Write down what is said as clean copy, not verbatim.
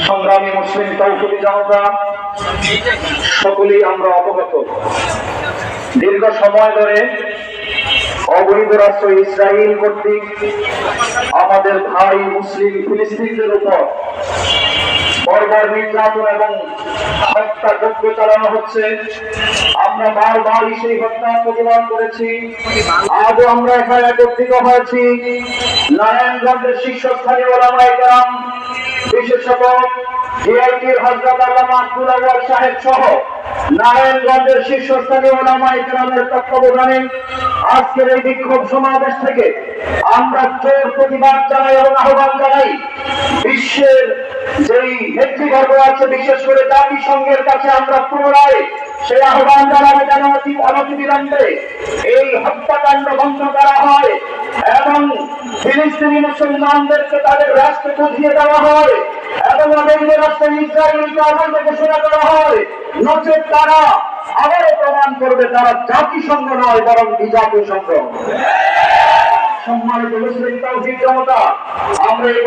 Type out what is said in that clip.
সংগ্রামী মুসলিম তৌহিদি জনতা সকলেই আমরা অবগত, দীর্ঘ সময় ধরে অবৈধ রাষ্ট্র ইসরায়েল কর্তৃক আমাদের ভাই মুসলিম ফিলিস্তিনদের উপর বর্বর নির্যাতন এবং হত্যাযজ্ঞ চালানো হচ্ছে। আমরা বারবারই সেই হত্যার প্রতিবাদ করেছি। আজও আমরা এখানে একত্রিত হয়েছি নারায়ণগঞ্জের শীর্ষস্থানীয় ওলামায়ে কেরাম, বিশেষত ডিআইটির হযরত আল্লামা আব্দুল আউয়াল সাহেব সহ নারায়ণগঞ্জের শীর্ষস্থানীয় ওলামায়ে কেরামের তত্ত্বাবধানে আজকের এই বিক্ষোভ সমাবেশ থেকে আমরা জোর প্রতিবাদ জানাই এবং আহ্বান জানাই বিশ্বের যেই নেতৃবর্গ আছে, বিশেষ করে জাতিসংঘের কাছে আমরা পুনরায় সেই আহ্বান জানাবো যেন অনতিবিলম্বে এই হত্যাকাণ্ড বন্ধ করা হয় এবং ফিলিস্তিনি মুসলমানদেরকে তাদের রাষ্ট্র বুঝিয়ে দেওয়া হয় এবং অবৈধ রাষ্ট্র ইসরায়েলকে অবৈধ ঘোষণা করা হয়। নচেত তারা আবারও প্রমাণ করবে তারা জাতিসংঘ নয় বরং বিজাতীয় সংঘ। সম্মানিত মুসলিম তৌহিদ জনতা, আমরা এই